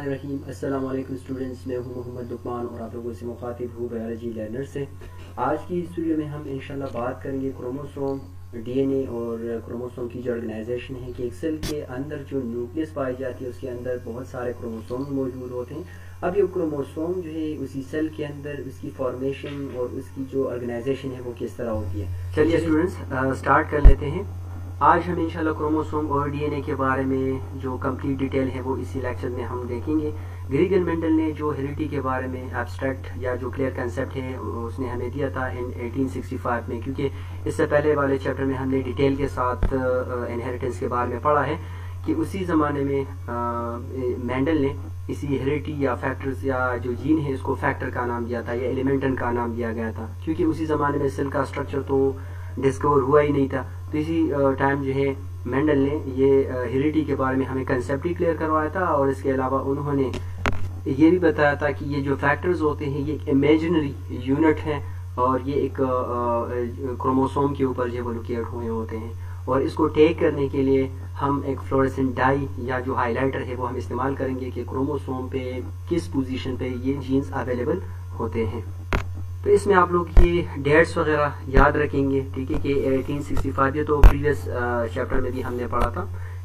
बिस्मिल्लाहिर्रहमानिर्रहीम। अस्सलाम वालेकुम स्टूडेंट्स, मैं हूं मोहम्मद लुकमान और आप लोगों से मुखातिब हूँ बायोलॉजी लर्नर से। आज की इस वीडियो में हम इंशाल्लाह बात करेंगे क्रोमोसोम, डीएनए और क्रोमोसोम की जो ऑर्गेनाइजेशन है कि एक सेल के अंदर जो न्यूक्लियस पाई जाती है उसके अंदर बहुत सारे क्रोमोसोम मौजूद होते हैं। अब ये क्रोमोसोम जो है उसी सेल के अंदर उसकी फॉर्मेशन और उसकी जो ऑर्गेनाइजेशन है वो किस तरह होती है। चलिए स्टूडेंट्स स्टार्ट कर लेते हैं। आज हम इंशाल्लाह क्रोमोसोम और डीएनए के बारे में जो कंप्लीट डिटेल है वो इसी लेक्चर में हम देखेंगे। ग्रीगन मेंडल ने जो हेरिडिटी के बारे में एब्स्ट्रैक्ट या जो क्लियर कंसेप्ट है उसने हमें दिया था इन 1865 में, क्योंकि इससे पहले वाले चैप्टर में हमने डिटेल के साथ इनहेरिटेंस के बारे में पढ़ा है कि उसी ज़माने में मेंडल ने इसी हेरिडिटी या फैक्टर्स या जो जीन है इसको फैक्टर का नाम दिया था या एलिमेंटन का नाम दिया गया था, क्योंकि उसी ज़माने में सेल का स्ट्रक्चर तो डिस्कवर हुआ ही नहीं था। तो इसी टाइम जो है मेंडल ने ये हेरिडिटी के बारे में हमें कंसेप्ट ही क्लियर करवाया था और इसके अलावा उन्होंने ये भी बताया था कि ये जो फैक्टर्स होते हैं ये एक इमेजिनरी यूनिट है और ये एक क्रोमोसोम के ऊपर जो वो लोकेट हुए होते हैं, और इसको टेक करने के लिए हम एक फ्लोरेसेंट डाई या जो हाइलाइटर है वो हम इस्तेमाल करेंगे कि क्रोमोसोम पे किस पोजीशन पे ये जीन्स अवेलेबल होते हैं। तो इसमें आप लोग ये डेट्स वगैरह याद रखेंगे, ठीक है, कि 1865 ये तो प्रीवियस चैप्टर में भी हमने पढ़ा था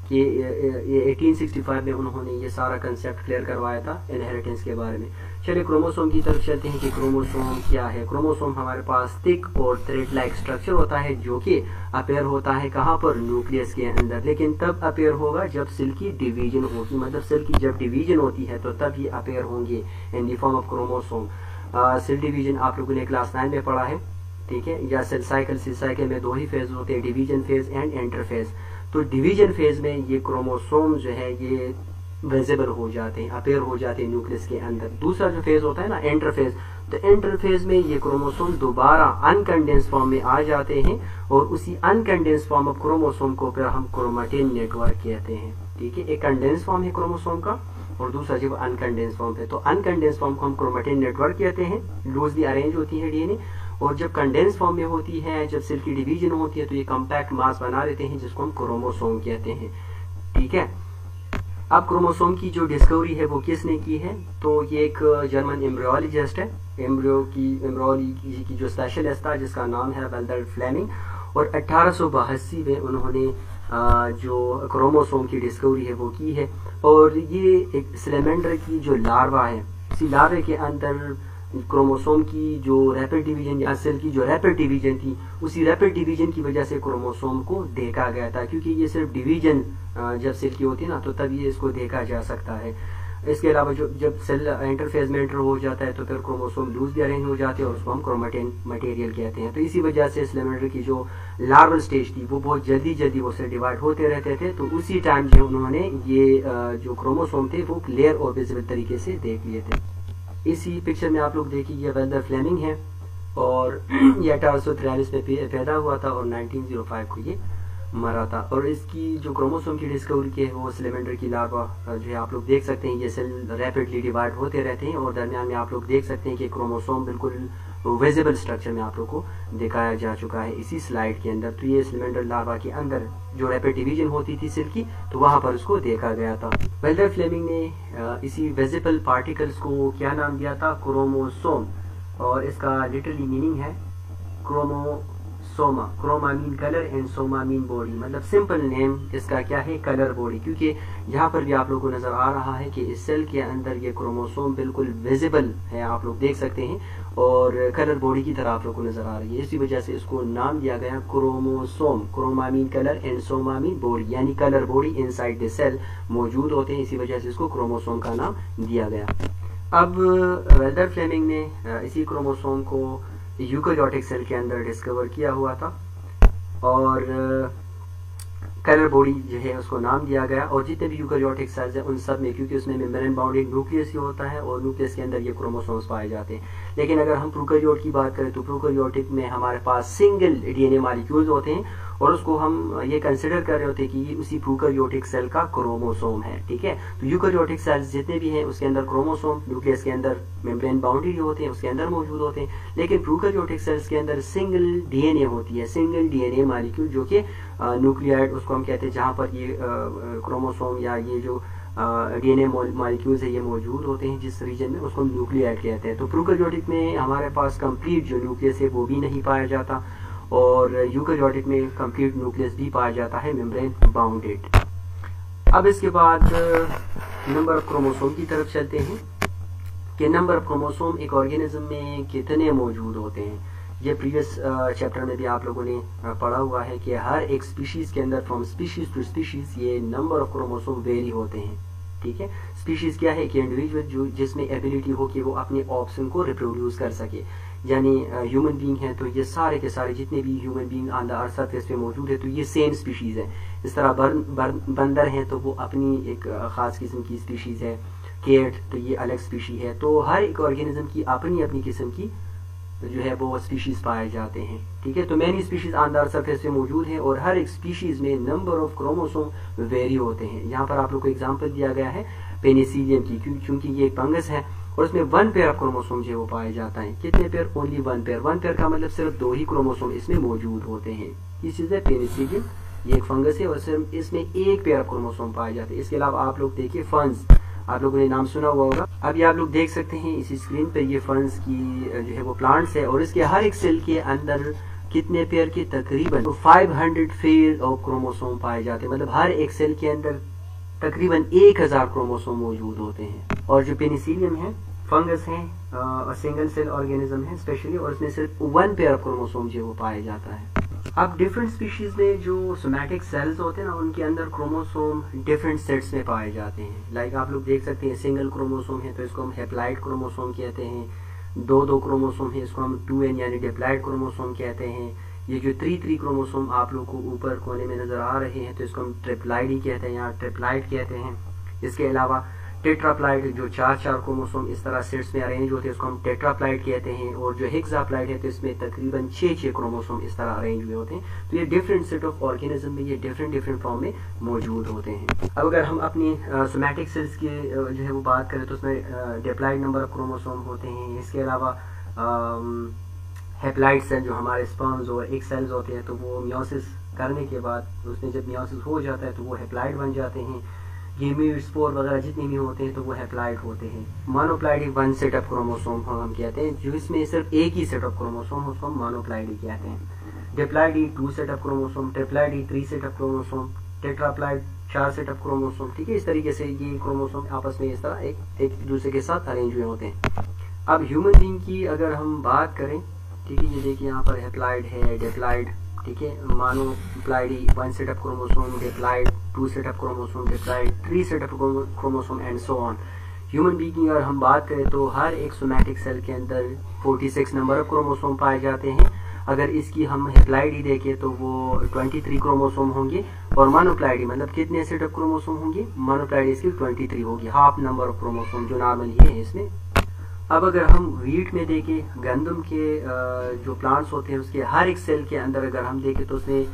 कि ये 1865 में उन्होंने ये सारा कंसेप्ट क्लियर करवाया था इनहेरिटेंस के बारे में। चलिए क्रोमोसोम की तरफ चलते हैं कि क्रोमोसोम क्या है। क्रोमोसोम हमारे पास थिक और थ्रेड लाइक स्ट्रक्चर होता है जो कि अपेयर होता है कहाँ पर, न्यूक्लियस के अंदर, लेकिन तब अपेयर होगा जब सेल की डिवीजन होगी, मतलब सेल की जब डिवीजन होती है तो तब ये अपेयर होंगे in the form of chromosome. Cell division आप लोगों ने क्लास 9 में पढ़ा है, ठीक है, या सेल साइकिल में दो ही फेज होते हैं, डिवीजन फेज एंड इंटरफेज। तो डिवीजन फेज में ये क्रोमोसोम जो है ये विजिबल हो जाते हैं, अपेयर हो जाते हैं न्यूक्लियस के अंदर। दूसरा जो फेज होता है ना इंटरफेज, तो इंटरफेज में ये क्रोमोसोम दोबारा अनकंडेंस फॉर्म में आ जाते हैं और उसी अनकंडेंस फॉर्म ऑफ क्रोमोसोम को फिर हम क्रोमेटिन नेटवर्क कहते हैं, ठीक है। एक कंडेंस फॉर्म है क्रोमोसोम का और दूसरा जब अनकंडेंस फॉर्म है, तो अनकंडेंस फॉर्म को हम क्रोमेटिन नेटवर्क कहते हैं, लूजली अरेंज होती है डीएनए, और जब कंडेंस फॉर्म में होती है, जब सेल की डिवीजन होती है तो ये कॉम्पैक्ट मास बना लेते हैं जिसको हम क्रोमोसोम कहते हैं, ठीक है। अब क्रोमोसोम की जो डिस्कवरी है वो किसने की है, तो ये एक जर्मन एम्ब्रियोलॉजिस्ट है, एम्ब्रियोलॉजी की जो स्पेशलिस्ट था जिसका नाम है वेल्डर फ्लेमिंग, और 1882 में उन्होंने जो क्रोमोसोम की डिस्कवरी है वो की है। और ये एक सैलेमेंडर की जो लार्वा है, इसी लार्वे के अंदर क्रोमोसोम की जो रैपिड डिवीजन या सेल की जो रैपिड डिवीजन थी, उसी रैपिड डिवीजन की वजह से क्रोमोसोम को देखा गया था, क्योंकि ये सिर्फ डिवीजन जब सेल की होती है ना तो तब ये इसको देखा जा सकता है। इसके अलावा जब सेल इंटरफेज में एंटर हो जाता है तो फिर क्रोमोसोम लूजली अरेंज हो जाते हैं और उसको हम क्रोमेटिन मटेरियल कहते हैं। तो इसी वजह से सैलेमेंडर की जो लार्वल स्टेज थी वो बहुत जल्दी वो से डिवाइड होते रहते थे, तो उसी टाइम जो उन्होंने ये जो क्रोमोसोम थे वो क्लियर और विजिबल तरीके से देख लिए थे। इसी पिक्चर में आप लोग देखिए ये वेल्डर फ्लेमिंग है और ये 1843 में पैदा हुआ था और 1905 को ये मरा था। और इसकी जो क्रोमोसोम की डिस्कवरी की है वो सैलेमेंडर की लार्वा जो है आप लोग देख सकते हैं, ये सेल रैपिडली डिवाइड होते रहते हैं और दरमियान में आप लोग देख सकते हैं कि क्रोमोसोम बिल्कुल विजिबल स्ट्रक्चर में आप लोग को दिखाया जा चुका है इसी स्लाइड के अंदर। तो ये सैलेमेंडर लार्वा के अंदर जो रैपिड डिवीजन होती थी सेल की, तो वहां पर उसको देखा गया था। वेल्डर फ्लेमिंग ने इसी विजिबल पार्टिकल्स को क्या नाम दिया था, क्रोमोसोम, और इसका लिटरली मीनिंग है chromosoma. Chroma mean colour and soma mean body, मतलब सिंपल नेम इसका क्या है, कलर बॉडी, क्योंकि यहाँ पर भी आप लोगों को नजर आ रहा है कि इस सेल के अंदर ये क्रोमोसोम बिल्कुल विजिबल है, आप लोग देख सकते हैं, और कलर बॉडी की तरह आप लोग को नजर आ रही है। इसी वजह से इसको नाम दिया गया chromosome. Chroma mean colour and soma mean body, यानी colour body inside the cell मौजूद होते हैं, इसी वजह से इसको क्रोमोसोम का नाम दिया गया। अब वेल्डर फ्लेमिंग ने इसी क्रोमोसोम को यूकेरियोटिक सेल के अंदर डिस्कवर किया हुआ था और कलर बॉडी जो है उसको नाम दिया गया। और जितने भी यूकेरियोटिक सेल्स हैं उन सब में, क्योंकि उसमें मेम्ब्रेन बाउंडेड न्यूक्लियस ही होता है और न्यूक्लियस के अंदर ये क्रोमोसोम्स पाए जाते हैं। लेकिन अगर हम प्रोकैरियोट की बात करें तो प्रोकैरियोटिक में हमारे पास सिंगल डीएनए मॉलिक्यूल्स होते हैं और उसको हम ये कंसिडर कर रहे होते हैं कि ये उसी प्रोकैरियोटिक सेल का क्रोमोसोम है, ठीक है। तो यूकेरियोटिक सेल्स जितने भी हैं उसके अंदर क्रोमोसोम न्यूक्लियस के अंदर मेम्ब्रेन बाउंड्री होते हैं उसके अंदर मौजूद होते हैं, लेकिन प्रोकैरियोटिक सेल्स के अंदर सिंगल डीएनए होती है, सिंगल डीएनए मॉलिक्यूल जो कि न्यूक्लियाइड उसको हम कहते हैं, जहां पर ये क्रोमोसोम या ये जो डीएनए मॉलिक्यूल्स है ये मौजूद होते हैं जिस रीजन में, उसको हम न्यूक्लियाइड कहते हैं। तो प्रोकैरियोटिक में हमारे पास कंप्लीट जो न्यूक्लियस है वो भी नहीं पाया जाता, और यूकैरियोटिक में कंप्लीट न्यूक्लियस भी पाया जाता है, मेम्ब्रेन बाउंडेड। अब इसके बाद नंबर ऑफ क्रोमोसोम की तरफ चलते हैं कि नंबर ऑफ क्रोमोसोम एक ऑर्गेनिज्म में कितने मौजूद होते हैं। ये प्रीवियस चैप्टर में भी आप लोगों ने पढ़ा हुआ है कि हर एक स्पीशीज के अंदर फ्रॉम स्पीशीज टू स्पीशीज ये नंबर ऑफ क्रोमोसोम वेरी होते हैं। ठीक है, स्पीशीज क्या है कि इंडिविजुअल जो जिसमें एबिलिटी हो कि वो अपने ऑप्शन को रिप्रोड्यूस कर सके, यानी ह्यूमन बीइंग है तो ये सारे के सारे जितने भी human being on the earth surface पे मौजूद है तो ये सेम स्पीशीज है। इस तरह बंदर है तो वो अपनी एक खास किस्म की स्पीशीज है, केट तो ये अलग स्पीशी है। तो हर एक ऑर्गेनिज्म की अपनी अपनी किस्म की जो है वो स्पीशीज पाए जाते हैं। ठीक है, तो many species on the earth surface पे मौजूद है और हर एक स्पीशीज में नंबर ऑफ क्रोमोसोम वेरी होते हैं। यहाँ पर आप लोग को एग्जांपल दिया गया है पेनिसिलियम की, क्योंकि ये एक फंगस है और उसमें 1 पेयर ऑफ क्रोमोसोम जो वो पाए जाता है। कितने पेयर? Only 1 pair. 1 पेयर का मतलब सिर्फ 2 ही क्रोमोसोम इसमें मौजूद होते हैं। ये चीज है पेनिसिलियम, ये एक फंगस है और सिर्फ इसमें 1 पेयर ऑफ क्रोमोसोम पाए जाते हैं। इसके अलावा आप लोग देखिए फर्न्स, आप लोगों ने नाम सुना हुआ होगा। अब ये आप लोग देख सकते हैं इसी स्क्रीन पे, ये फर्न्स की जो है वो प्लांट्स है और इसके हर एक सेल के अंदर कितने पेयर के? तकरीबन 500 पेयर ऑफ क्रोमोसोम पाए जाते हैं। मतलब हर एक सेल के अंदर तकरीबन 1000 क्रोमोसोम मौजूद होते हैं। और जो पेनिसिलियम है फंगस है, सिंगल सेल ऑर्गेनिज्म है स्पेशली, और इसमें सिर्फ 1 पेयर ऑफ क्रोमोसोम जो वो पाया जाता है। अब डिफरेंट स्पीशीज में जो सोमैटिक सेल्स होते हैं ना, उनके अंदर क्रोमोसोम डिफरेंट सेट्स में पाए जाते हैं। लाइक आप लोग देख सकते हैं सिंगल क्रोमोसोम है तो इसको हम हैप्लॉइड क्रोमोसोम कहते हैं। 2 क्रोमोसोम है इसको हम 2n यानी डिप्लॉइड क्रोमोसोम कहते हैं। ये जो 3 क्रोमोसोम आप लोग को ऊपर कोने में नजर आ रहे हैं तो इसको हम ट्रिप्लाइड ही कहते हैं, यहाँ ट्रिप्लाइड कहते हैं। इसके अलावा टेट्राप्लाइड जो 4 क्रोमोसोम इस तरह सेट्स में अरेंज होते हैं उसको हम टेट्राप्लाइड कहते हैं। और जो हेक्साप्लाइड है तो इसमें तकरीबन 6 क्रोमोसोम इस तरह अरेंज हुए होते हैं। तो ये डिफरेंट सेट ऑफ ऑर्गेनिज्म में ये डिफरेंट फॉर्म में मौजूद होते हैं। अब अगर हम अपनी सोमैटिक सेल्स की जो है वो बात करें तो उसमें डिप्लॉइड नंबर ऑफ क्रोमोसोम होते हैं। इसके अलावा हैप्लॉइड सेल जो हमारे स्पर्म्स और एग सेल्स होते हैं तो वो मियोसिस करने के बाद उसमें जब मियोसिस हो जाता है तो वो हैप्लॉइड बन जाते हैं। गेमीट, स्पोर वगैरह जितने भी होते हैं तो वो हैप्लॉइड होते हैं। मोनोप्लॉइड 1 सेट ऑफ क्रोमोसोम हम कहते हैं, जो इसमें सिर्फ एक ही सेट ऑफ क्रोमोसोम उसको हम मोनोप्लॉइड कहते हैं। Diploid 2 set of chromosome, triploid 3 set of chromosome, tetraploid 4 set of chromosome. ठीक है, इस तरीके से ये क्रोमोसोम आपस में इस तरह एक दूसरे के साथ अरेंज हुए होते हैं। अब ह्यूमन बीइंग की अगर हम बात करें, ठीक है, ये देखिए यहाँ पर हैप्लॉइड है, डिप्लॉइड, ठीक है, मोनोप्लॉइड 1 set of chromosome, diploid 2 set of chromosome, diploid 3 set of chromosome and so on. Human being की अगर हम बात करें तो हर एक सोमैटिक सेल के अंदर 46 नंबर ऑफ क्रोमोसोम पाए जाते हैं। अगर इसकी हम हैप्लॉइड ही देखें तो वो 23 क्रोमोसोम होंगे और मोनोप्लॉइड मतलब कितने सेट ऑफ क्रोमोसोम होंगे? मोनोप्लॉइड इसकी 23 होगी, हाफ नंबर ऑफ क्रोमोसोम जो नॉर्मल है इसमें। अब अगर हम व्हीट में देखें, गंदम के जो प्लांट्स होते हैं उसके हर एक सेल के अंदर अगर हम देखें तो उसमें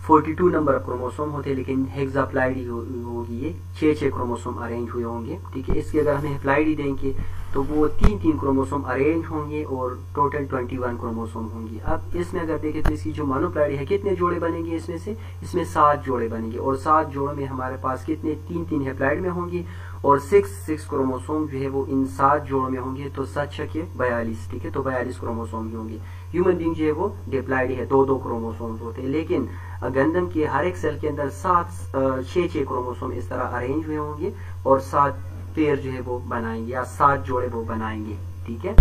42 नंबर ऑफ क्रोमोसोम होते हैं, लेकिन हेक्साप्लाइड ही होगी, ये 6 क्रोमोसोम अरेंज हुए होंगे। ठीक है, इसके अगर हमें हैप्लॉइड ही देंगे तो वो 3 क्रोमोसोम अरेंज होंगे और टोटल 21 क्रोमोसोम होंगी। अब इसमें अगर देखें तो इसकी जो मोनोप्लॉइड है कितने जोड़े बनेंगे? इसमें 7 जोड़े बनेंगे और 7 जोड़ों में हमारे पास कितने? 3 हैप्लॉइड में होंगी और 6 क्रोमोसोम जो है वो इन 7 जोड़ों में होंगे, तो 7 42। ठीक है, तो 42 क्रोमोसोम भी होंगे। ह्यूमन बीइंग जो है वो डिप्लॉइड है, 2 क्रोमोसोम होते हैं, लेकिन गंदम के हर एक सेल के अंदर 6 क्रोमोसोम इस तरह अरेंज हुए होंगे और 7 पेयर जो है वो बनाएंगे या 7 जोड़े वो बनाएंगे। ठीक है,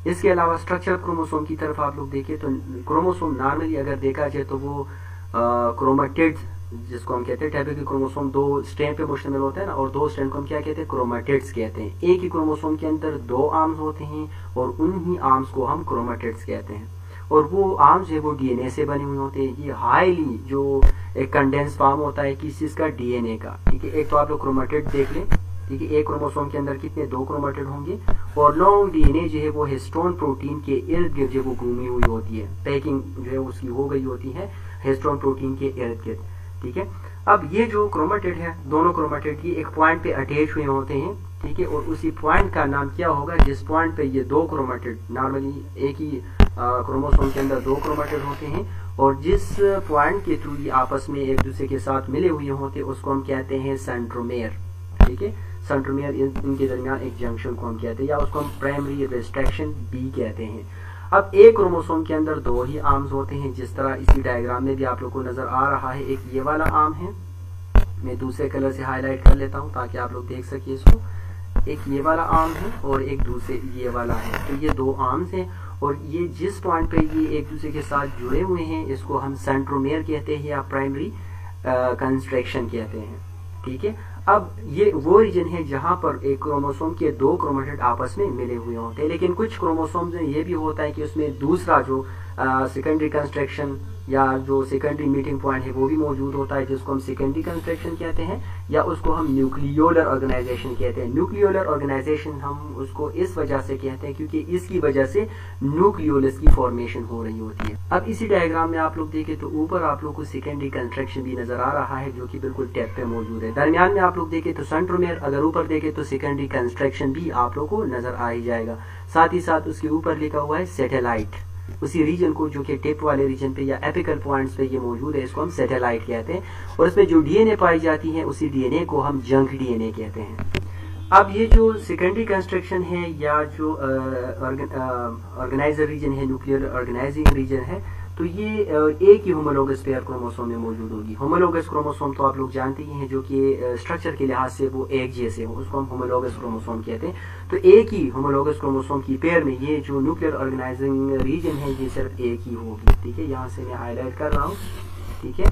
इसके अलावा स्ट्रक्चर क्रोमोसोम की तरफ आप लोग देखें तो क्रोमोसोम नॉर्मली अगर देखा जाए तो वो क्रोमेटिड्स जिसको हम कहते हैं, टाइप के क्रोमोसोम 2 स्ट्रैंड पे मुश्तमिल होता है ना, और 2 स्ट्रैंड को हम क्या कहते हैं? क्रोमेटिड्स कहते हैं। एक ही क्रोमोसोम के अंदर 2 आर्म्स होते हैं और उन्हीं आर्म्स को हम क्रोमेटिड्स कहते हैं। और वो आर्म्स है वो डीएनए से बने हुए होते हैं। ये हाईली जो एक कंडेंस फॉर्म होता है किस चीज का? डीएनए का। ठीक है, एक तो आप लोग क्रोमेटिड देख लें। ठीक है, एक क्रोमोसोम के अंदर कितने? 2 क्रोमेटिड होंगे और लॉन्ग डीएनए जो है वो हिस्टोन प्रोटीन के इर्द गिर्द जो वो घूमी हुई होती है, पैकिंग जो है उसकी हो गई होती है हिस्टोन प्रोटीन के इर्द गिर्द। ठीक है, अब ये जो क्रोमेटिड है, दोनों क्रोमेटिड की एक पॉइंट पे अटैच हुए होते हैं। ठीक है, और उसी पॉइंट का नाम क्या होगा? जिस पॉइंट पे ये 2 क्रोमेटिड, नॉर्मली एक ही क्रोमोसोम के अंदर 2 क्रोमेटिड होते हैं और जिस पॉइंट के थ्रू ये आपस में एक दूसरे के साथ मिले हुए होते हैं उसको हम कहते हैं सेंट्रोमेयर। ठीक है। सेंट्रोमियर इनके दरमियान एक जंक्शन को हम कहते हैं, या उसको हम प्राइमरी रिस्ट्रिक्शन भी कहते हैं। अब एक क्रोमोसोम के अंदर 2 ही आर्म्स होते हैं, जिस तरह इसी डायग्राम में भी आप लोग को नजर आ रहा है। एक ये वाला आर्म है, मैं दूसरे कलर से हाईलाइट कर लेता हूँ ताकि आप लोग देख सकिए इसको। एक ये वाला आर्म है और एक दूसरे ये वाला है, तो ये 2 आर्म्स हैं, और ये जिस पॉइंट पे ये एक दूसरे के साथ जुड़े हुए हैं इसको हम सेंट्रोमियर कहते हैं या प्राइमरी कंस्ट्रक्शन कहते हैं, ठीक है। अब ये वो रीजन है जहां पर एक क्रोमोसोम के 2 क्रोमेटिड आपस में मिले हुए होते हैं, लेकिन कुछ क्रोमोसोम्स में ये भी होता है कि उसमें दूसरा जो सेकेंडरी कंस्ट्रक्शन या जो सेकेंडरी मीटिंग पॉइंट है वो भी मौजूद होता है, जिसको हम सेकेंडरी कंस्ट्रक्शन कहते हैं, या उसको हम न्यूक्लियोलर ऑर्गेनाइजेशन कहते हैं। न्यूक्लियोलर ऑर्गेनाइजेशन हम उसको इस वजह से कहते हैं क्योंकि इसकी वजह से न्यूक्लियोलस की फॉर्मेशन हो रही होती है। अब इसी डायग्राम में आप लोग देखें तो ऊपर आप लोग को सेकेंडरी कंस्ट्रक्शन भी नजर आ रहा है जो कि बिल्कुल टैप पे मौजूद है। दरमियान में आप लोग देखें तो सेंट्रोमियर, अगर ऊपर देखें तो सेकेंडरी कंस्ट्रक्शन भी आप लोग को नजर आ ही जाएगा। साथ ही साथ उसके ऊपर लिखा हुआ है सैटेलाइट, उसी रीजन को जो कि टिप वाले रीजन पे या एपिकल पॉइंट्स पे ये मौजूद है, इसको हम सैटेलाइट कहते हैं। और इसमें जो डीएनए पाई जाती है उसी डीएनए को हम जंक डीएनए कहते हैं। अब ये जो सेकेंडरी कंस्ट्रक्शन है या जो ऑर्गेनाइजर रीजन है, न्यूक्लियर ऑर्गेनाइजिंग रीजन है, तो ये एक ही होमोलोगस पेयर क्रोमोसोम में मौजूद होगी। होमोलोगस क्रोमोसोम तो आप लोग जानते ही हैं, जो कि स्ट्रक्चर के लिहाज से वो एक जैसे हो, उसको हम होमोलोगस क्रोमोसोम कहते हैं। तो एक ही होमोलोगस क्रोमोसोम की पेयर में ये जो न्यूक्लियर ऑर्गेनाइजिंग रीजन है ये सिर्फ एक ही होगी, ठीक है। यहाँ से मैं हाईलाइट कर रहा हूँ, ठीक है।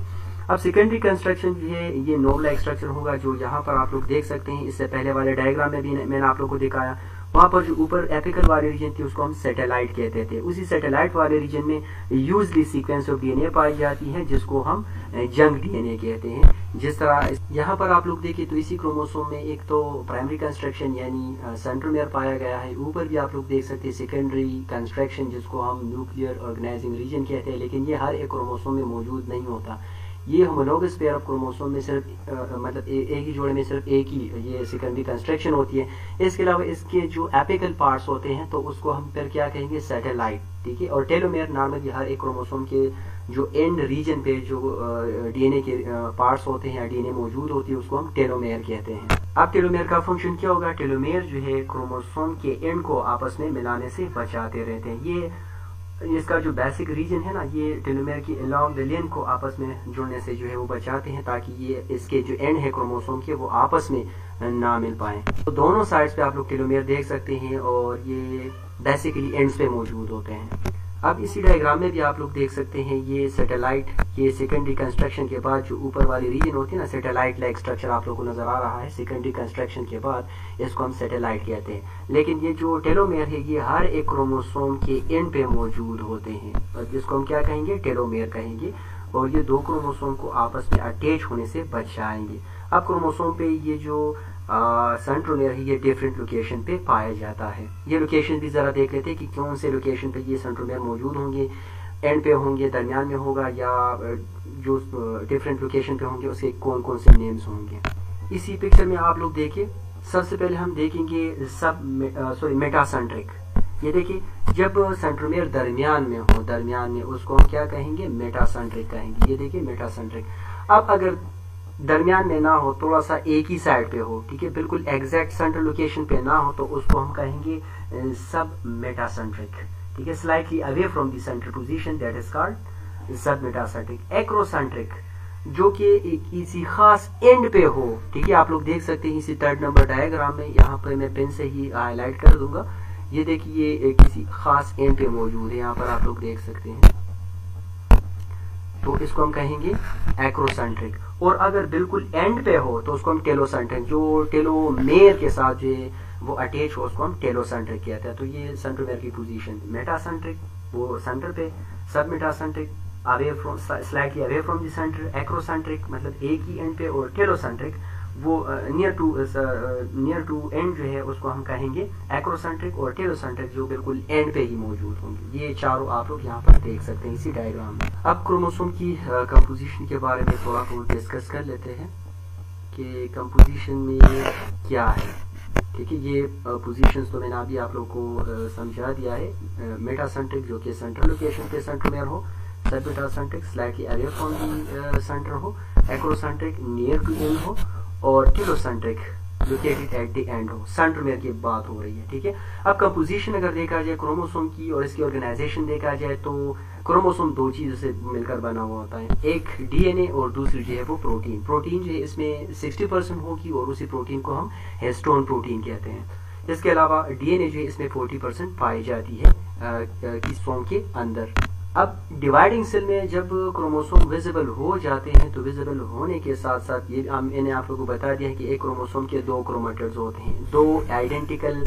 अब सेकेंडरी कंस्ट्रक्शन जो है ये नोड लाइक स्ट्रक्चर होगा, जो यहाँ पर आप लोग देख सकते हैं। इससे पहले वाले डायग्राम में भी मैंने आप लोग को दिखाया, वहां पर जो ऊपर एपिकल वाले रीजन थी उसको हम सैटेलाइट कहते थे। उसी सैटेलाइट वाले रीजन में यूजली सीक्वेंस ऑफ डीएनए पाई जाती है, जिसको हम जंक डीएनए कहते हैं। जिस तरह यहाँ पर आप लोग देखें तो इसी क्रोमोसोम में एक तो प्राइमरी कंस्ट्रक्शन यानी सेंट्रोमियर पाया गया है, ऊपर भी आप लोग देख सकते हैं सेकेंडरी कंस्ट्रक्शन जिसको हम न्यूक्लियर ऑर्गेनाइजिंग रीजन कहते हैं, लेकिन ये हर एक क्रोमोसोम में मौजूद नहीं होता। ये होमोलोगस पेयर ऑफ क्रोमोसोम में सिर्फ मतलब एक ही जोड़े में सिर्फ एक ही ये सेकेंडरी कंस्ट्रक्शन होती है। इसके अलावा इसके जो एपिकल पार्ट्स होते हैं तो उसको हम फिर क्या कहेंगे, सैटेलाइट, ठीक है। और टेलोमेयर नॉर्मली हर एक क्रोमोसोम के जो एंड रीजन पे जो डीएनए के पार्ट्स होते हैं या डीएनए मौजूद होती है उसको हम टेलोमेयर कहते हैं। अब टेलोमेयर का फंक्शन क्या होगा? टेलोमेयर जो है क्रोमोसोम के एंड को आपस में मिलाने से बचाते रहते हैं। ये इसका जो बेसिक रीजन है ना, ये टेलोमेयर की अलोंग द लेंथ को आपस में जुड़ने से जो है वो बचाते हैं, ताकि ये इसके जो एंड है क्रोमोसोम के वो आपस में ना मिल पाए। तो दोनों साइड्स पे आप लोग टेलोमेयर देख सकते हैं और ये बेसिकली एंड्स पे मौजूद होते हैं। अब इसी डायग्राम में भी आप लोग देख सकते हैं ये सैटेलाइट, ये सेकेंडरी कंस्ट्रक्शन के बाद जो ऊपर वाली रीजन होती है ना, सैटेलाइट लाइक स्ट्रक्चर आप लोग को नजर आ रहा है। सेकेंडरी कंस्ट्रक्शन के बाद इसको हम सैटेलाइट कहते हैं। लेकिन ये जो टेलोमेयर है ये हर एक क्रोमोसोम के एंड पे मौजूद होते हैं, और जिसको हम क्या कहेंगे, टेलोमेयर कहेंगे। और ये 2 क्रोमोसोम को आपस में अटैच होने से बचाएंगे। अब क्रोमोसोम पे ये जो सेंट्रोमेयर है ये डिफरेंट लोकेशन पे पाया जाता है। ये लोकेशन भी जरा देख लेते हैं कि कौन से लोकेशन पे ये सेंट्रोमेयर मौजूद होंगे, एंड पे होंगे, दरमियान में होगा, या जो डिफरेंट लोकेशन पे होंगे उसके कौन कौन से नेम्स होंगे। इसी पिक्चर में आप लोग देखिए, सबसे पहले हम देखेंगे मेटासेंट्रिक। ये देखिए, जब सेंट्रोमेयर दरमियान में हो, दरमियान में उसको हम क्या कहेंगे, मेटासेंट्रिक कहेंगे। ये देखिए मेटासेंट्रिक। अब अगर दरमियान में ना हो, थोड़ा सा एक ही साइड पे हो, ठीक है, बिल्कुल एग्जैक्ट सेंट्रल लोकेशन पे ना हो, तो उसको हम कहेंगे सब मेटासेंट्रिक, ठीक है। Slightly away from the central position, that is called सब मेटासेंट्रिक। एक्रोसेंट्रिक, जो कि किसी खास एंड पे हो, ठीक है। आप लोग देख सकते हैं इसी 3rd नंबर डायग्राम में, यहाँ पे मैं पेन से ही हाईलाइट कर दूंगा। ये देखिए ये किसी खास एंड पे मौजूद है, यहाँ पर आप लोग देख सकते हैं, तो इसको हम कहेंगे एक्रोसेंट्रिक। और अगर बिल्कुल एंड पे हो तो उसको हम टेलोसेंट्रिक, जो टेलोमेयर के साथ जो है वो अटैच हो उसको हम टेलोसेंट्रिक कहते हैं। तो ये सेंट्रोमेयर की पोजीशन, मेटासेंट्रिक वो सेंटर पे, सब metacentric away from, slightly away from the centre, acrocentric मतलब एक ही एंड पे, और टेलोसेंट्रिक वो नियर टू एंड जो है उसको हम कहेंगे एक्रोसेंट्रिक, और टेलोसेंट्रिक जो बिल्कुल एंड पे ही मौजूद होंगे। ये चारों आप लोग यहाँ पर देख सकते हैं इसी डायग्राम में। अब क्रोमोसोम की कंपोजिशन के बारे में थोड़ा बहुत डिस्कस कर लेते हैं कि कंपोजिशन में क्या है, ठीक है। ये पोजीशंस तो मैंने अभी आप लोग को समझा दिया है। मेटासेंट्रिक जो कि सेंट्रल लोकेशन पे सेंट्रोमेयर हो, सब metacentric slightly away from the centre हो, एक्रोसेंट्रिक नियर टू एंड हो, और telocentric located at the end हो, सेंट्रोमेयर की बात हो रही है, ठीक है। अब कंपोजिशन अगर देखा जाए क्रोमोसोम की और इसकी ऑर्गेनाइजेशन देखा जाए तो क्रोमोसोम दो चीजों से मिलकर बना हुआ होता है, एक डीएनए और दूसरी जो है वो प्रोटीन। प्रोटीन जो है इसमें 60% होगी और उसी प्रोटीन को हम हिस्टोन प्रोटीन कहते हैं। इसके अलावा डीएनए जो है इसमें 40% पाई जाती है क्रोमोसोम के अंदर। अब डिवाइडिंग सेल में जब क्रोमोसोम विजिबल हो जाते हैं तो विजिबल होने के साथ साथ ये मैंने आप लोगों को बता दिया है कि एक क्रोमोसोम के दो क्रोमेटिड्स होते हैं, दो आइडेंटिकल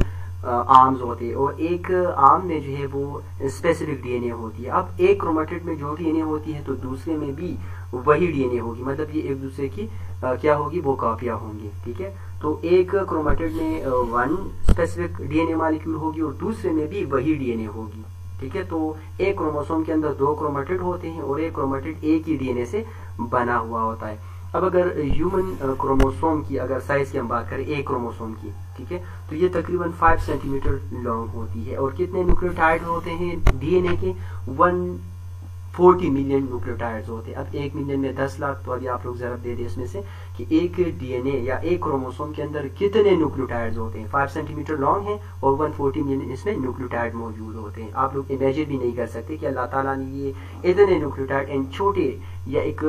आर्म्स होते हैं और एक आर्म में जो है वो स्पेसिफिक डीएनए होती है। अब एक क्रोमेटिड में जो डीएनए होती है तो दूसरे में भी वही डीएनए होगी, मतलब ये एक दूसरे की क्या होगी, वो कॉपियां होंगी, ठीक है। तो एक क्रोमेटिड में वन स्पेसिफिक डीएनए मॉलिक्यूल होगी और दूसरे में भी वही डीएनए होगी, ठीक है। तो एक क्रोमोसोम के अंदर दो क्रोमेटिड होते हैं और एक क्रोमेटिड एक ही डीएनए से बना हुआ होता है। अब अगर ह्यूमन क्रोमोसोम की अगर साइज की हम बात करें एक क्रोमोसोम की, ठीक है, तो ये तकरीबन 5 सेंटीमीटर लॉन्ग होती है और कितने न्यूक्लियोटाइड होते हैं डीएनए के, 140 मिलियन न्यूक्लियोटाइड्स होते हैं। अब 1 मिलियन में 10 लाख, तो अभी आप लोग जरा दे दें इसमें से कि एक डीएनए या एक क्रोमोसोम के अंदर कितने न्यूक्लियोटाइड्स होते हैं। 5 सेंटीमीटर लॉन्ग है और 140 मिलियन इसमें न्यूक्लियोटाइड मौजूद होते हैं। आप लोग इमेजिन भी नहीं कर सकते कि अल्लाह ताला ने ये इतने न्यूक्लियोटाइड इन छोटे या एक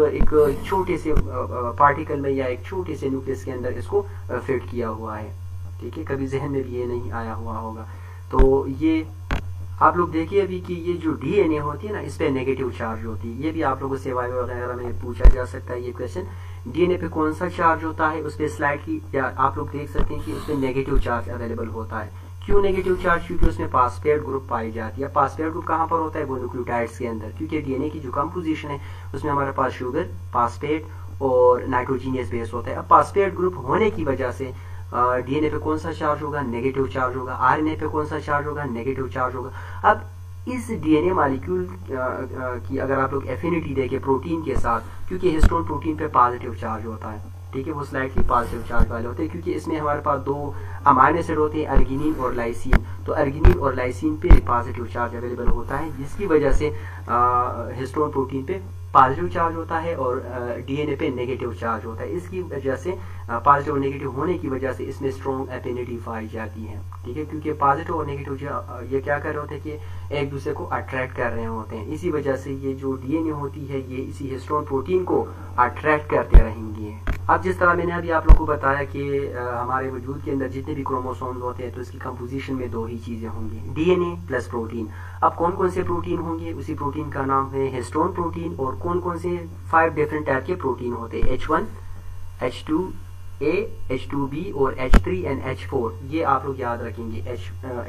छोटे से पार्टिकल में या एक छोटे से न्यूक्लियस के अंदर इसको फिट किया हुआ है, ठीक है। कभी जहन में भी ये नहीं आया हुआ होगा। तो ये आप लोग देखिए अभी कि ये जो डीएनए होती है ना, इस पे नेगेटिव चार्ज होती है। ये भी आप लोगों से वाइवा वगैरह में पूछा जा सकता है ये क्वेश्चन, डीएनए पे कौन सा चार्ज होता है, उस पे स्लाइड की या आप लोग देख सकते हैं कि उसमें नेगेटिव चार्ज अवेलेबल होता है। क्यों नेगेटिव चार्ज? क्योंकि उसमें फास्फेट ग्रुप पाई जाती है। फास्फेट ग्रुप कहाँ पर होता है? वो न्यूक्लियोटाइड्स के अंदर, क्योंकि डीएनए की जो कंपोजिशन है उसमें हमारे पास शुगर, फास्फेट और नाइट्रोजीनियस बेस होता है। अब फास्फेट ग्रुप होने की वजह से डीएनए पे कौन सा चार्ज होगा? नेगेटिव चार्ज होगा। आरएनए पे कौन सा चार्ज होगा? नेगेटिव चार्ज होगा। अब इस डीएनए मॉलिक्यूल की अगर आप लोग एफिनिटी देखें प्रोटीन के साथ, क्योंकि हिस्टोन प्रोटीन पे पॉजिटिव चार्ज होता है, ठीक है, वो स्लाइटली पॉजिटिव चार्ज वाले होते हैं, क्योंकि इसमें हमारे पास दो अमाइनो एसिड होते हैं, अर्गिनिन और लाइसिन। तो अर्गिनिन और लाइसिन पे पॉजिटिव चार्ज अवेलेबल होता है, जिसकी वजह से हिस्टोन प्रोटीन पे पॉजिटिव चार्ज होता है और डीएनए पे नेगेटिव चार्ज होता है। इसकी वजह से पॉजिटिव और नेगेटिव होने की वजह से इसमें स्ट्रॉन्ग एफिनिटी पाई जाती है, ठीक है, क्योंकि पॉजिटिव और नेगेटिव ये क्या कर रहे होते हैं कि एक दूसरे को अट्रैक्ट कर रहे होते हैं। इसी वजह से ये जो डीएनए होती है ये इसी हिस्टोन प्रोटीन को अट्रैक्ट करते रहेंगी। अब जिस तरह मैंने अभी आप लोगों को बताया कि हमारे वजूद के अंदर जितने भी क्रोमोसोम्स होते हैं तो इसकी कंपोजिशन में दो ही चीजें होंगी, डीएनए प्लस प्रोटीन। अब कौन कौन से प्रोटीन होंगे? उसी प्रोटीन का नाम है हिस्टोन प्रोटीन। और कौन कौन से 5 डिफरेंट टाइप के प्रोटीन होते हैं? H1, H2A, H2B और H3 एंड H4। ये आप लोग याद रखेंगे।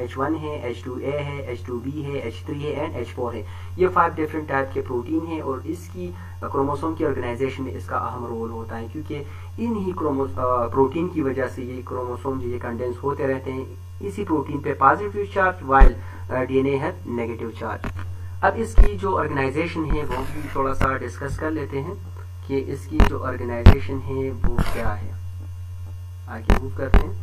H1 है, H2A है, H2B है, H3 है एंड H4 है। ये 5 डिफरेंट टाइप के प्रोटीन है और इसकी क्रोमोसोम की ऑर्गेनाइजेशन में इसका अहम रोल होता है, क्योंकि इन ही प्रोटीन की वजह से ये क्रोमोसोम जो ये कंडेंस होते रहते हैं। इसी प्रोटीन पे पॉजिटिव चार्ज वाइल डीएनए है नेगेटिव चार्ज। अब इसकी जो ऑर्गेनाइजेशन है वो भी थोड़ा सा डिस्कस कर लेते हैं कि इसकी जो ऑर्गेनाइजेशन है वो क्या है। आगे मूव करते हैं।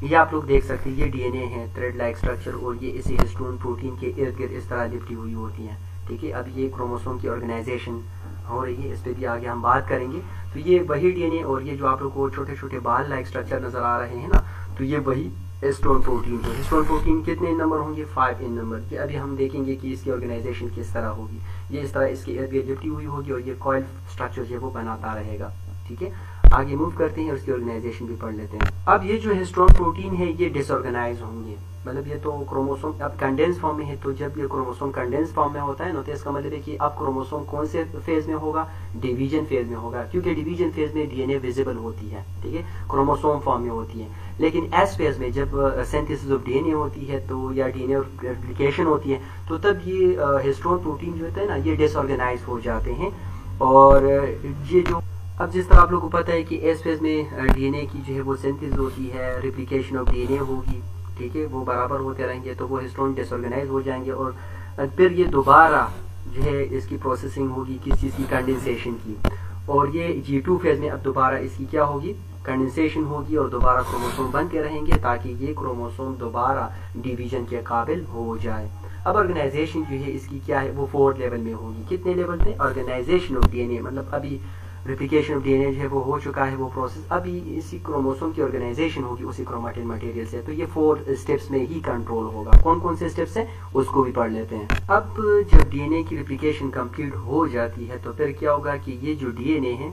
ये आप लोग देख सकते हैं, ये डीएनए है, थ्रेड लाइक स्ट्रक्चर, और ये इसी हिस्टोन प्रोटीन के इर्द गिर्द इस तरह लिपटी हुई होती है, ठीक है। अब ये क्रोमोसोम की ऑर्गेनाइजेशन हो रही है, इस पे भी आगे हम बात करेंगे। तो ये वही डीएनए और ये जो आप लोग को छोटे छोटे बाल लाइक स्ट्रक्चर नजर आ रहे हैं ना, तो ये वही हिस्टोन प्रोटीन है। हिस्टोन प्रोटीन कितने नंबर होंगे? 5 इन नंबर। ये अभी हम देखेंगे कि इसकी ऑर्गेनाइजेशन किस तरह होगी। ये इस तरह इसके इर्द गिर्द लिपटी हुई होगी और ये कॉइल स्ट्रक्चर जो है वो बनाता रहेगा, ठीक है। आगे मूव करते हैं और इसकी ऑर्गेनाइजेशन भी पढ़ लेते हैं। अब ये जो हिस्टोन प्रोटीन है ये डिसऑर्गेनाइज होंगे, मतलब ये तो क्रोमोसोम अब कंडेंस फॉर्म में है। तो जब ये क्रोमोसोम कंडेंस फॉर्म में होता है ना, तो इसका मतलब है कि अब क्रोमोसोम कौन से फेज में होगा? डिवीजन फेज में होगा, क्योंकि डिवीजन फेज में डीएनए विजिबल होती है, ठीक है, क्रोमोसोम फॉर्म में होती है। लेकिन एस फेज में जब सिंथेसिस ऑफ डीएनए होती है तो या डीएनए रेप्लिकेशन होती है, तो तब ये हिस्टोन प्रोटीन जो होता है ना ये डिसऑर्गेनाइज हो जाते हैं। और ये जो अब जिस तरह आप लोगों को पता है कि एस फेज में डीएनए की जो है वो सिंथेसिस होती है, रेप्लिकेशन ऑफ डीएनए होगी, ठीक है, वो बराबर होते रहेंगे, तो वो हिस्टोन डिसऑर्गेनाइज हो जाएंगे। और फिर ये दोबारा जो है इसकी प्रोसेसिंग होगी किस चीज़ की? कंडेंसेशन की। और ये G2 फेज में अब दोबारा इसकी क्या होगी? कंडेंसेशन होगी और दोबारा क्रोमोसोम बनते रहेंगे ताकि ये क्रोमोसोम दोबारा डिवीजन के काबिल हो जाए। अब ऑर्गेनाइजेशन जो है इसकी क्या है? वो 4 लेवल में होगी। कितने लेवल पे? ऑर्गेनाइजेशन ऑफ डीएनए, मतलब अभी रेप्लिकेशन ऑफ डीएनए जो है वो हो चुका है वो प्रोसेस, अभी इसी क्रोमोसोम की ऑर्गेनाइजेशन होगी उसी क्रोमेटिन मटेरियल से। तो ये 4 स्टेप्स में ही कंट्रोल होगा। कौन कौन से स्टेप्स हैं उसको भी पढ़ लेते हैं। अब जब डीएनए की रेप्लिकेशन कंप्लीट हो जाती है तो फिर क्या होगा कि ये जो डीएनए है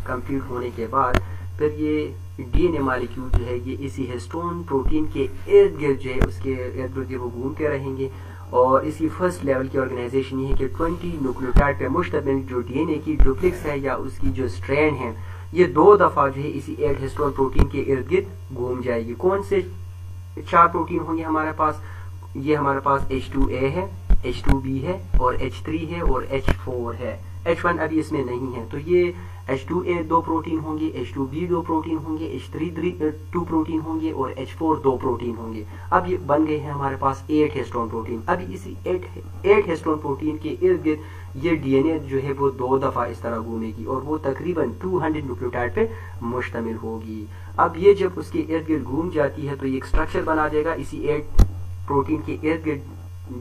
कंप्लीट होने के बाद फिर ये डीएनए मॉलिक्यूल जो है ये इसी हिस्टोन प्रोटीन के इर्द गिर्द जो है उसके इर्द गिर्द वो घूमते रहेंगे। और इसी फर्स्ट लेवल की ऑर्गेनाइजेशन ये है कि 20 न्यूक्लियोटाइड पे मुश्तमिल जो डीएनए की डुप्लेक्स है या उसकी जो स्ट्रैंड है ये 2 दफा जो है इसी 8 हिस्टोन प्रोटीन के इर्द गिर्द घूम जाएगी। कौन से 4 प्रोटीन होंगे हमारे पास? ये हमारे पास H2A है, H2B है और H3 है और H4 है। H1 अभी इसमें नहीं है। तो ये H2A 2 प्रोटीन होंगे, H2B 2 प्रोटीन होंगे, H3 2 प्रोटीन होंगे और H4 2 प्रोटीन होंगे। अब ये बन गए हैं हमारे पास 8 हिस्टोन प्रोटीन। अभी इसी 8 हिस्टोन प्रोटीन के इर्द गिर्द ये डीएनए जो है वो 2 दफा इस तरह घूमेगी और वो तकरीबन 200 न्यूक्लियोटाइड पे मुश्तमिल होगी। अब ये जब उसके इर्द गिर्द घूम जाती है तो ये एक स्ट्रक्चर बना देगा इसी 8 प्रोटीन के इर्द गिर्द।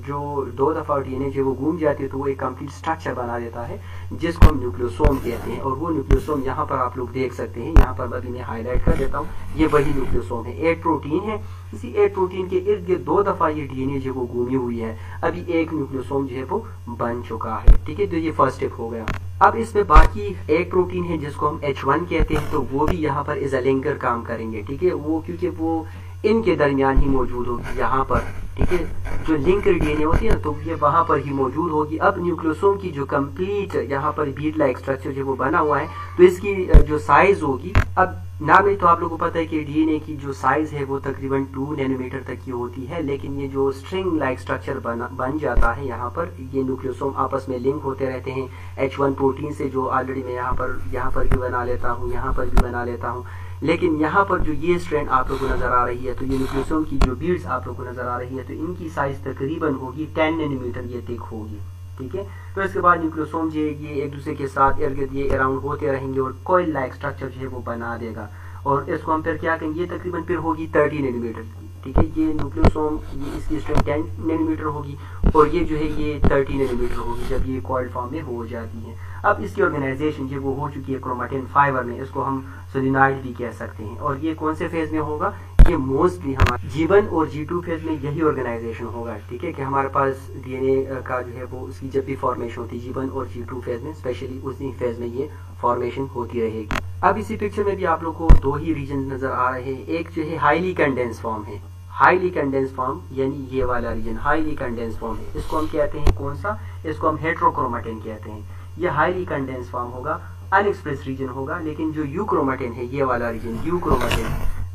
जो 2 दफा डीएनए जो वो घूम जाती है तो वो एक कंप्लीट स्ट्रक्चर बना देता है जिसको हम न्यूक्लियोसोम कहते हैं। और वो न्यूक्लियोसोम यहाँ पर आप लोग देख सकते हैं, यहाँ पर अभी मैं हाईलाइट कर देता हूँ, ये वही न्यूक्लियोसोम है। 8 प्रोटीन है, इसी 8 प्रोटीन के इर्द गिर्द 2 दफा ये डीएनए जो वो घूमी हुई है। अभी एक न्यूक्लियोसोम जो है वो बन चुका है। ठीक है, तो ये फर्स्ट स्टेप हो गया। अब इसमें बाकी एक प्रोटीन है जिसको हम H1 कहते हैं, तो वो भी यहाँ पर एज अ लिंकर काम करेंगे। ठीक है, वो क्योंकि वो इनके दरमियान ही मौजूद होगी यहाँ पर। ठीक है, जो लिंकर डीएनए होती है ना तो ये वहां पर ही मौजूद होगी। अब न्यूक्लियोसोम की जो कंप्लीट यहाँ पर बीट लाइक स्ट्रक्चर जो वो बना हुआ है तो इसकी जो साइज होगी, अब नाम में तो आप लोगों को पता है कि डीएनए की जो साइज है वो तकरीबन 2 नैनोमीटर तक की होती है। लेकिन ये जो स्ट्रिंग लाइक स्ट्रक्चर बन जाता है यहाँ पर, ये न्यूक्लियोसोम आपस में लिंक होते रहते हैं H1 प्रोटीन से, जो ऑलरेडी मैं यहाँ पर भी बना लेता हूँ, यहाँ पर भी बना लेता हूँ। लेकिन यहाँ पर जो ये स्ट्रैंड आप लोगों को नजर आ रही है तो ये न्यूक्लियोसोम की जो बीड्स आप लोगों को नजर आ रही है तो इनकी साइज तकरीबन होगी 10 नैनोमीटर ये थिक होगी। ठीक है, तो इसके बाद न्यूक्लियोसोम जो ये एक दूसरे के साथ इर्द गिर्द ये अराउंड होते रहेंगे और कॉइल लाइक स्ट्रक्चर जो है वो बना देगा। और इसको हम फिर क्या करेंगे, ये तकरीबन फिर होगी 30 नैनोमीटर। ठीक है, ये न्यूक्लियोसोम ये इसकी स्ट्रेंथ 10 नैनोमीटर होगी और ये जो है ये 30 नैनोमीटर होगी जब ये कॉइल्ड फॉर्म में हो जाती है। अब इसकी ऑर्गेनाइजेशन जो वो हो चुकी है क्रोमेटिन फाइबर में, इसको हम सोलिनॉइड भी कह सकते हैं। और ये कौन से फेज में होगा, ये मोस्टली हमारे G1 और G2 फेज में यही ऑर्गेनाइजेशन होगा। ठीक है, कि हमारे पास डीएनए का जो है वो उसकी जब भी फॉर्मेशन होती है G1 और G2 फेज में, स्पेशली उसी फेज में ये फॉर्मेशन होती रहेगी। अब इसी पिक्चर में भी आप लोग को 2 ही रीजन नजर आ रहे हैं। एक जो है हाईली कंडेंस फॉर्म है, हाईली कंडेंस फॉर्म यानी ये वाला रीजन हाईली कंडेंस फॉर्म है। इसको हम कहते हैं कौन सा, इसको हम हेट्रोक्रोमेटिन कहते हैं। ये हाईली कंडेंस फॉर्म होगा, अनएक्सप्रेस रीजन होगा। लेकिन जो यूक्रोमेटिन है, ये वाला रीजन यूक्रोमेटिन,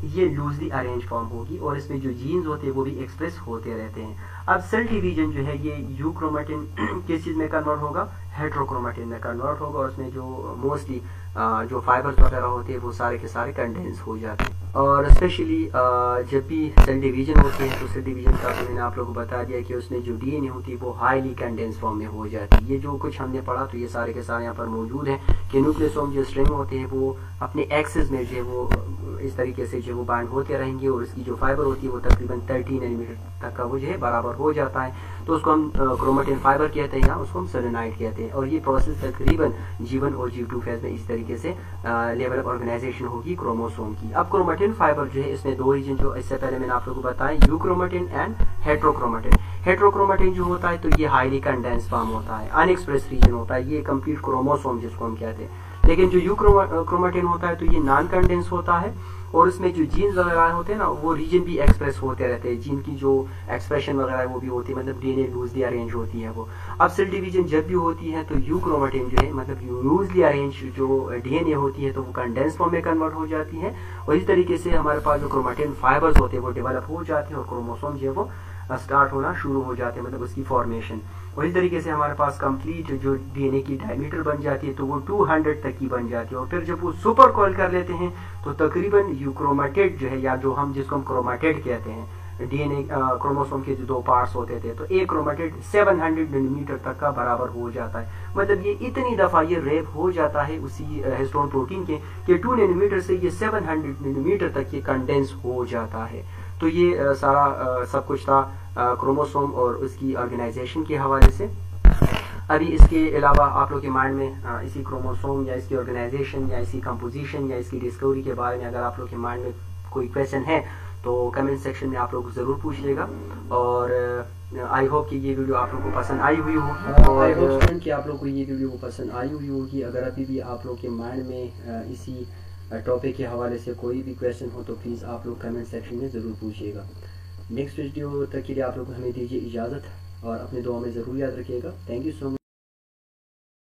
ये लूजली अरेंज फॉर्म होगी और इसमें जो जीन्स होते हैं वो भी एक्सप्रेस होते रहते हैं। अब सेल डिवीजन जो है ये यूक्रोमेटिन किस चीज में कन्वर्ट होगा, हेट्रोक्रोमेटिन में कन्वर्ट होगा और उसमें जो मोस्टली जो फाइबर्स वगैरह होते हैं वो सारे के सारे कंडेंस हो जाते हैं। और स्पेशली जब भी सेल डिवीजन होती है तो सेल डिवीजन का तो मैंने आप लोगों को बता दिया कि उसमें जो डीएनए होती है वो हाईली कंडेंस फॉर्म में हो जाती है। ये जो कुछ हमने पढ़ा तो ये सारे के सारे यहाँ पर मौजूद हैं कि न्यूक्लियोसोम जो स्ट्रिंग होते हैं वो अपने एक्सिस में जो है वो इस तरीके से जो वो बाइंड होते रहेंगे और इसकी जो फाइबर होती है वो तकरीबन 30 नैनोमीटर तक का वो जो है बराबर हो जाता है। तो उसको हम क्रोमेटिन फाइबर कहते हैं या उसको हम सोलेनॉइड कहते हैं। और ये प्रोसेस तकरीबन G1 और G2 फेज में इस तरीके से लेवल ऑफ ऑर्गेनाइजेशन होगी क्रोमोसोम की। अब क्रोमेटिन फाइबर जो है इसमें 2 रीजन जो इससे पहले मैंने आप लोगों को बताया, यूक्रोमेटिन एंड हेट्रोक्रोमेटिन। हेट्रोक्रोमेटिन जो होता है तो ये हाईली कंडेंस फॉर्म होता है, अनएक्सप्रेस रीजन होता है, ये कंप्लीट क्रोमोसोम जिसको हम कहते हैं। लेकिन जो यूक्रोमेटिन होता है तो ये नॉन कंडेंस होता है और उसमें जो जीन्स वगैरह होते हैं ना वो रीजन भी एक्सप्रेस होते रहते हैं, जिनकी जो एक्सप्रेशन वगैरह वो भी होती है, मतलब डीएनए लूजली अरेंज होती है वो। अब सेल डिवीजन जब भी होती है तो यूक्रोमेटिन जो है मतलब लूजली अरेंज जो डीएनए होती है तो वो कंडेंस फॉर्म में कन्वर्ट हो जाती है और इस तरीके से हमारे पास जो क्रोमेटिन फाइबर्स होते हैं वो डेवलप हो जाते हैं और क्रोमोसोम जो है वो स्टार्ट होना शुरू हो जाते हैं, मतलब उसकी फॉर्मेशन। और इस तरीके से हमारे पास कंप्लीट जो डीएनए की डायमीटर बन जाती है तो वो 200 तक की बन जाती है। और फिर जब वो सुपर कॉइल कर लेते हैं तो तकरीबन यूक्रोमेटेड जो है या जो हम जिसको हम क्रोमेटेड कहते हैं, डीएनए क्रोमोसोम के जो 2 पार्ट्स होते थे तो एक क्रोमेटेड 700 नैनोमीटर तक का बराबर हो जाता है। मतलब ये इतनी दफा ये रेप हो जाता है उसी हिस्टोन प्रोटीन के कि 2 नैनोमीटर से ये 700 नैनोमीटर तक ये कंडेंस हो जाता है। तो ये सारा सब कुछ था क्रोमोसोम और उसकी ऑर्गेनाइजेशन के हवाले से। अभी इसके अलावा आप लोग के माइंड में इसी क्रोमोसोम या इसकी ऑर्गेनाइजेशन या इसकी कंपोजिशन या इसकी डिस्कवरी के बारे में अगर आप लोग के माइंड में कोई क्वेश्चन है तो कमेंट सेक्शन में आप लोग ज़रूर पूछिएगा। और आई होप कि ये वीडियो आप लोग को पसंद आई हुई हो, आई होप कि आप लोग को ये वीडियो पसंद आई हुई होगी। अगर अभी भी आप लोग के माइंड में इसी टॉपिक के हवाले से कोई भी क्वेश्चन हो तो प्लीज़ आप लोग कमेंट सेक्शन में ज़रूर पूछिएगा। नेक्स्ट वीडियो तक के लिए आप लोग हमें दीजिए इजाज़त और अपने दुआ में ज़रूर याद रखिएगा। Thank you so much.